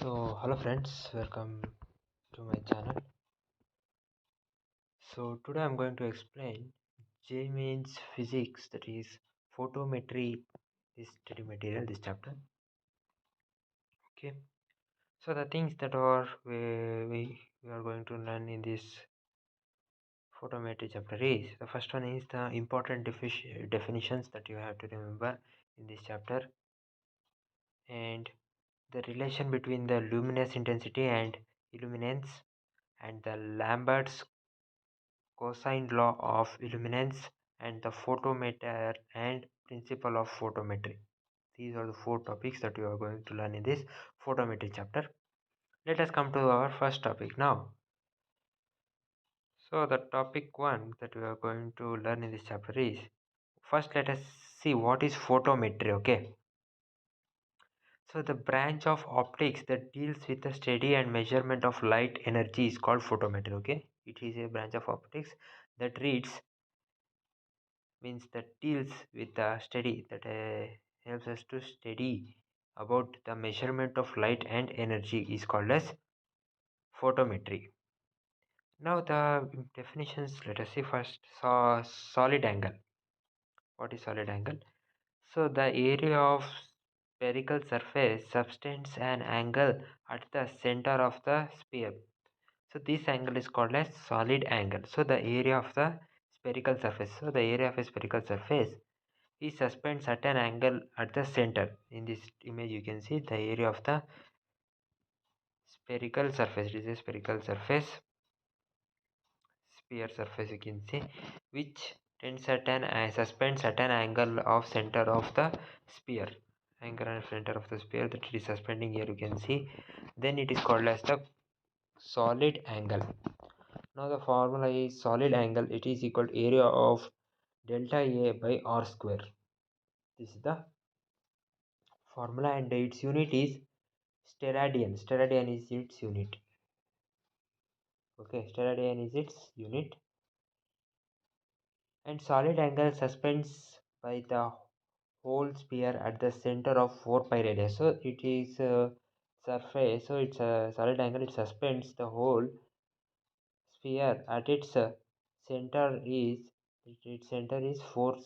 Hello friends, welcome to my channel. Today I'm going to explain J means physics, that is photometry, this study material, this chapter. Okay, so the things that are we are going to learn in this photometry chapter is the first one is the important definitions that you have to remember in this chapter, and the relation between the luminous intensity and illuminance, and the Lambert's cosine law of illuminance, and the photometer and principle of photometry. These are the four topics that you are going to learn in this photometry chapter. Let us come to our first topic now. So the topic one that we are going to learn in this chapter is, first let us see what is photometry. Okay, so the branch of optics that deals with the study and measurement of light energy is called photometry. Okay, it is a branch of optics that reads means that deals with the study that helps us to study about the measurement of light and energy is called as photometry. Now the definitions, let us see first. Solid angle. What is solid angle? So the area of spherical surface subtends an angle at the center of the sphere. So this angle is called as solid angle. So the area of the spherical surface. So the area of a spherical surface, he suspends certain angle at the center. In this image you can see the area of the spherical surface. It is a spherical surface, sphere surface you can see, which tends certain suspends certain angle of center of the sphere. Angle and center of the sphere that it is suspending here you can see. Then it is called as the solid angle. Now the formula is solid angle. It is equal to area of delta A by r square. This is the formula, and its unit is steradian. Steradian is its unit. Okay, steradian is its unit. And solid angle suspends by the whole sphere at the center of 4 pi radius. So it is a surface. So it's a solid angle. It suspends the whole sphere at its center is, its center is 4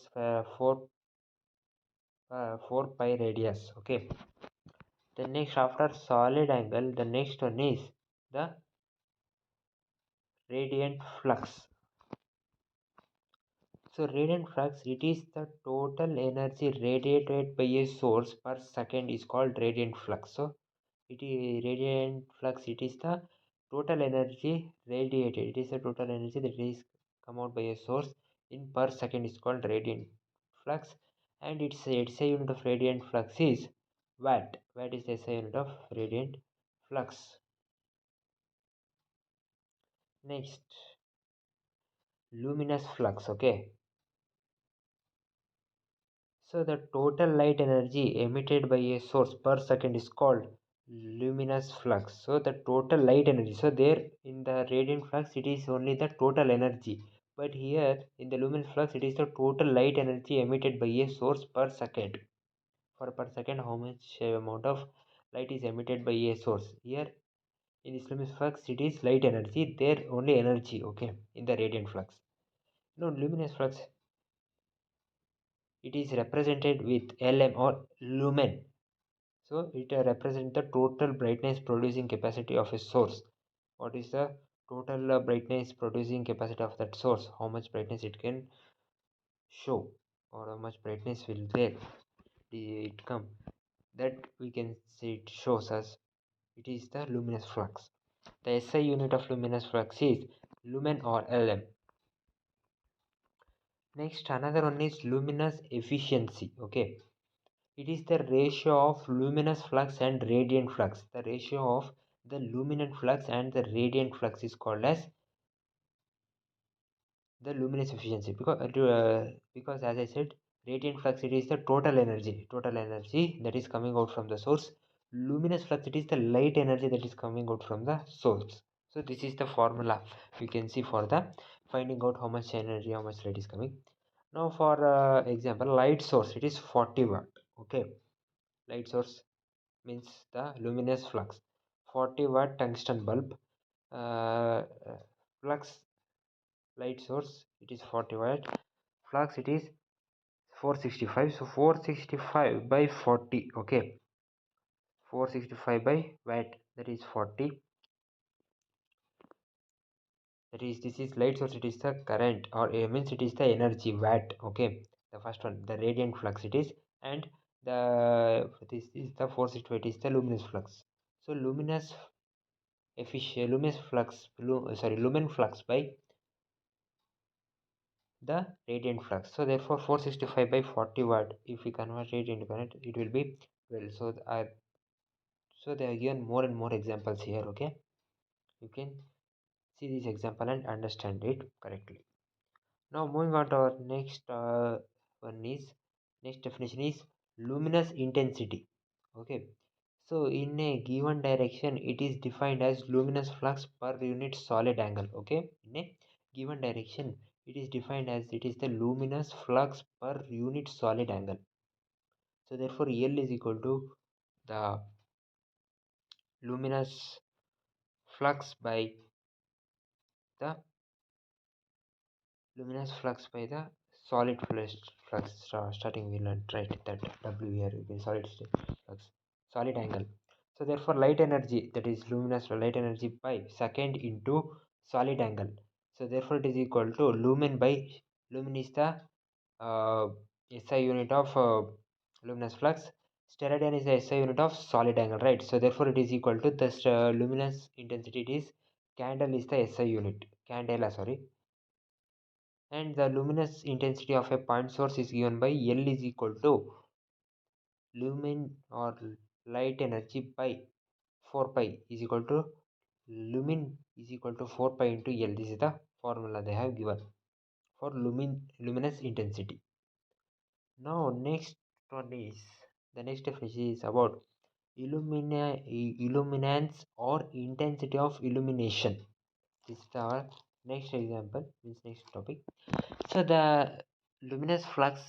pi radius. Okay. The next, after solid angle, the next one is the radiant flux. So radiant flux, it is the total energy radiated by a source per second is called radiant flux. So it is radiant flux, it is the total energy radiated. It is the total energy that is come out by a source in per second is called radiant flux, and its SI unit of radiant flux is watt. Watt is the SI unit of radiant flux. Next, luminous flux. Okay, so the total light energy emitted by a source per second is called luminous flux. So the total light energy. So there in the radiant flux it is only the total energy. But here in the luminous flux it is the total light energy emitted by a source per second. For per second how much amount of light is emitted by a source. Here in this luminous flux it is light energy. There only energy. Okay, in the radiant flux. Luminous flux, it is represented with Lm or lumen. So it represents the total brightness producing capacity of a source. What is the total brightness producing capacity of that source? How much brightness it can show, or how much brightness will there it come? That we can see it shows us. It is the luminous flux. The SI unit of luminous flux is lumen or Lm. Next, another one is luminous efficiency. Okay, it is the ratio of luminous flux and radiant flux. The ratio of the luminant flux and the radiant flux is called as the luminous efficiency, because as I said, radiant flux, it is the total energy that is coming out from the source. Luminous flux, it is the light energy that is coming out from the source. So this is the formula you can see for the finding out how much energy, how much light is coming. Now for example, light source, it is 40 watt. Okay, light source means the luminous flux. 40 watt tungsten bulb. uh, Flux light source, it is 40 watt. Flux, it is 465. So 465 by 40, okay, 465 by watt, that is 40. That is, this is light source, it is the current, or means it is the energy, watt, okay. The first one, the radiant flux it is. And this is the 465, it is the luminous flux. So lumen flux by the radiant flux. So therefore 465 by 40 watt, if we convert it into current, it will be 12. So they are given more and more examples here, okay. You can see this example and understand it correctly. Now moving on to our next definition is luminous intensity. Okay. So in a given direction, it is defined as luminous flux per unit solid angle. Okay. In a given direction, it is defined as it is the luminous flux per unit solid angle. So therefore, L is equal to the luminous flux by the the solid flux starting we learned, right, that W here will be flux, solid angle. So therefore light energy, that is luminous light energy by second into solid angle. So therefore it is equal to lumen is the uh, SI unit of luminous flux. Steradian is the SI unit of solid angle, right? So therefore it is equal to this luminous intensity, it is candle is the SI unit, candela, sorry. And the luminous intensity of a point source is given by L is equal to lumen or light energy by 4 pi is equal to lumen is equal to 4 pi into L. This is the formula they have given for luminous intensity. Now next one is, the next definition is about illuminance or intensity of illumination. This is our next example, means next topic. So the luminous flux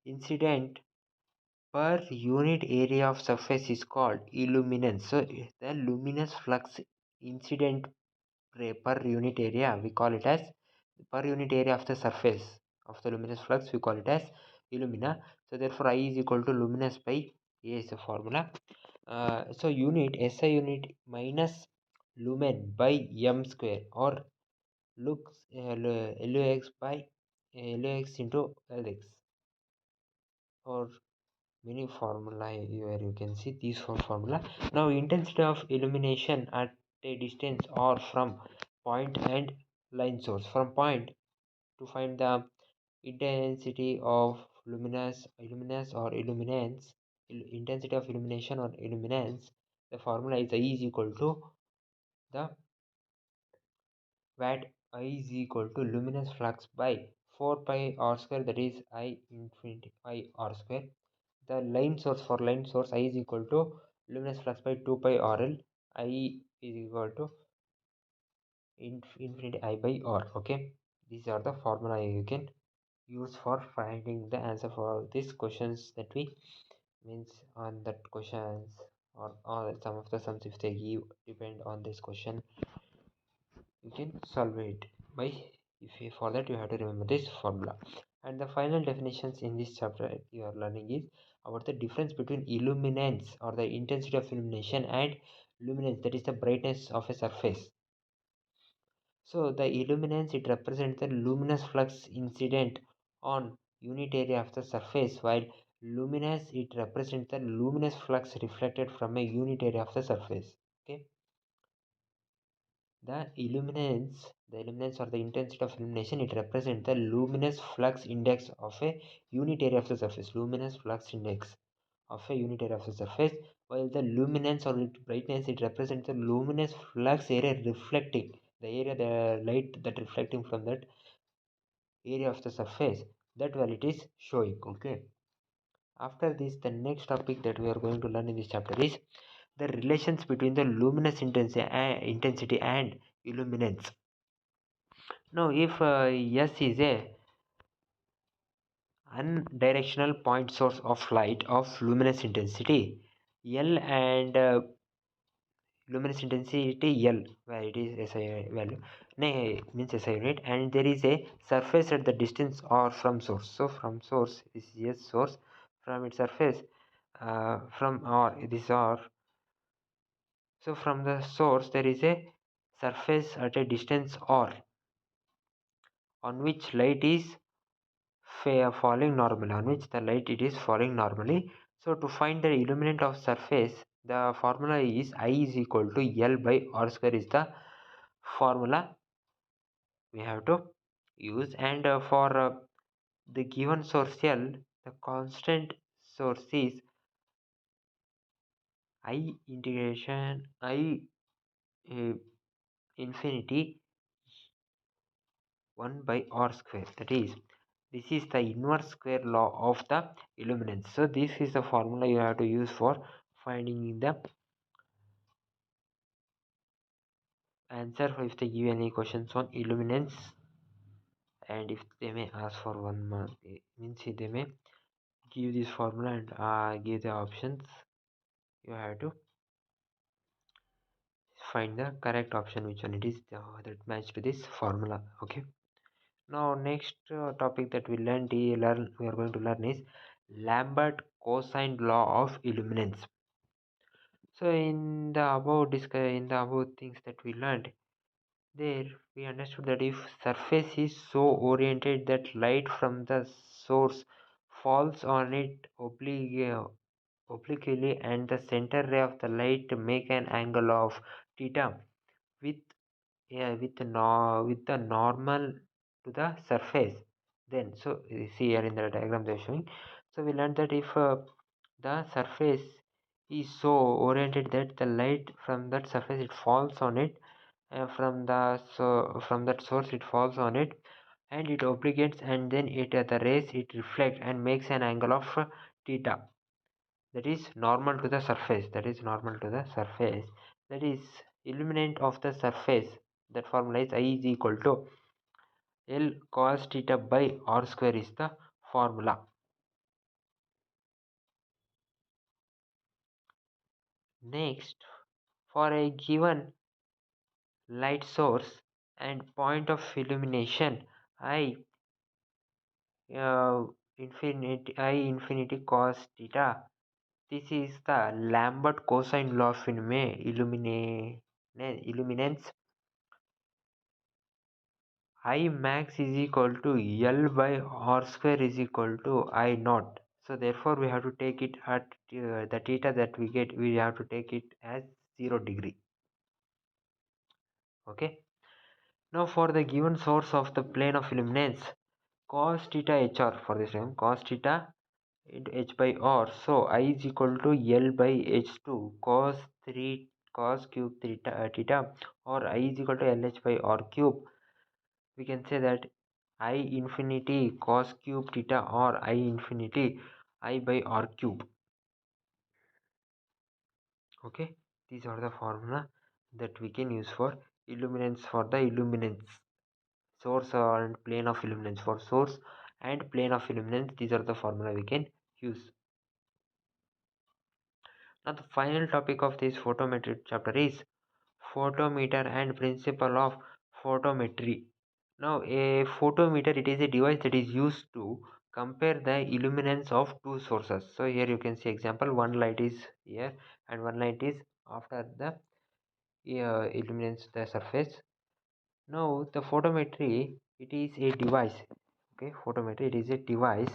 incident per unit area of surface is called illuminance. So the luminous flux incident per unit area, we call it as per unit area of the surface of the luminous flux, we call it as illumina. So therefore I is equal to luminous by A is the formula. So unit SI unit minus lumen by m square, or looks lux by lux into lx, or many formula where you can see these four formula. Now intensity of illumination at a distance or from point and line source. From point, to find the intensity of luminous or illuminance, intensity of illumination or illuminance, the formula is I is equal to the watt I is equal to luminous flux by 4 pi r square, that is I infinity I r square. The line source, for line source I is equal to luminous flux by 2 pi rl. I is equal to infinity I by r. Okay, these are the formula you can use for finding the answer for these questions that we means on that questions, or some of the sums if they give depend on this question, you can solve it by, if you, for that you have to remember this formula. And the final definitions in this chapter you are learning is about the difference between illuminance or the intensity of illumination and luminance, that is the brightness of a surface. So the illuminance, it represents the luminous flux incident on unit area of the surface, while luminous, it represents the luminous flux reflected from a unit area of the surface. Okay, the illuminance or the intensity of illumination, it represents the luminous flux index of a unit area of the surface. Luminous flux index of a unit area of the surface, while the luminance or brightness, it represents the luminous flux area reflecting the area, the light that reflecting from that area of the surface, that value it is showing. Okay, after this, the next topic that we are going to learn in this chapter is the relations between the luminous intensity and illuminance. Now if S is a unidirectional point source of light of luminous intensity, L and luminance intensity L, where it is SI value, means SI unit, and there is a surface at the distance R from source. So from source, this is S source, from its surface, from R, this R. So from the source there is a surface at a distance R on which light is falling normally, on which the light it is falling normally. So to find the illuminant of surface, the formula is I is equal to L by R square is the formula we have to use. And for the given source L, the constant source is I integration I uh, infinity 1 by R square. That is, this is the inverse square law of the illuminance. So this is the formula you have to use for finding the answer if they give any questions on illuminance, and if they may ask for 1 mark, it means they may give this formula and give the options. You have to find the correct option, which one it is that match to this formula. Okay, now next topic that we are going to learn is Lambert cosine law of illuminance. So in the above things that we learned, there we understood that if surface is so oriented that light from the source falls on it obliquely, and the center ray of the light make an angle of theta with with the normal to the surface, then so you see here in the diagram they are showing. So we learned that if the surface is so oriented that the light from that surface it falls on it, from that source it falls on it, and it obligates, and then the rays it reflects and makes an angle of theta, that is normal to the surface, that is illuminant of the surface. That formula is I is equal to L cos theta by R square is the formula. Next, for a given light source and point of illumination I infinity cos theta, this is the Lambert cosine law of illuminance. I max is equal to L by R square is equal to I naught. So therefore we have to take it at the theta that we get, we have to take it as 0 degree. Okay. Now for the given source of the plane of illuminance, cos theta HR, for this time cos theta into H by R. So I is equal to L by H2 cos cube theta, or I is equal to LH by R cube. We can say that I infinity cos cube theta, or I infinity I by R cube. Okay, these are the formula that we can use for illuminance, for the illuminance source and plane of illuminance. For source and plane of illuminance, these are the formula we can use. Now the final topic of this photometry chapter is photometer and principle of photometry. Now a photometer, it is a device that is used to compare the illuminance of two sources. So here you can see example, one light is here and one light is after the illuminates the surface. Now the photometry, it is a device. Okay, photometry, it is a device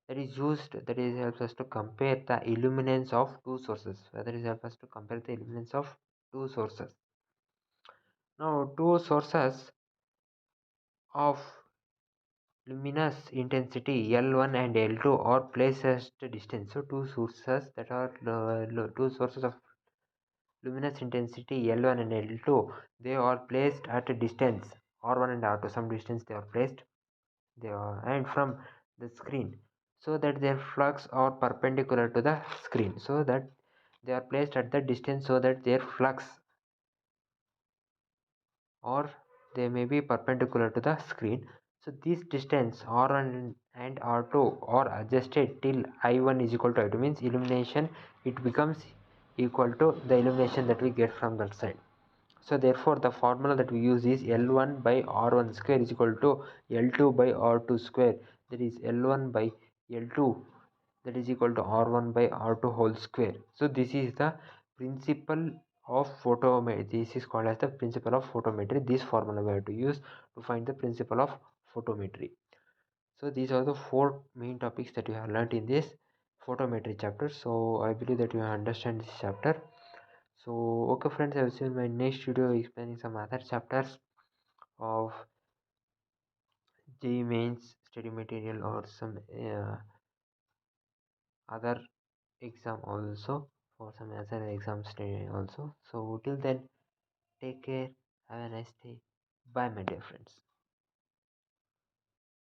that is used, that is helps us to compare the illuminance of two sources, whether it helps us to compare the illuminance of two sources. Now two sources of luminous intensity L1 and L2 are placed at a distance. So two sources that are two sources of luminous intensity L1 and L2, they are placed at a distance R1 and R2, some distance they are placed, and from the screen, so that their flux are perpendicular to the screen, so that they are placed at the distance so that their flux, or they may be perpendicular to the screen. So this distance R1 and R2 are adjusted till I1 is equal to I2, means illumination it becomes equal to the illumination that we get from that side. So therefore the formula that we use is L1 by R1 square is equal to L2 by R2 square, that is L1 by L2, that is equal to R1 by R2 whole square. So this is the principle of photometry. This is called as the principle of photometry. This formula we have to use to find the principle of photometry. So these are the four main topics that you have learnt in this photometry chapter. So I believe that you understand this chapter. So okay friends, I will see you in my next video explaining some other chapters of JEE Mains study material or some other exam also, for some other exam study also. So till then, take care, have a nice day, bye my dear friends.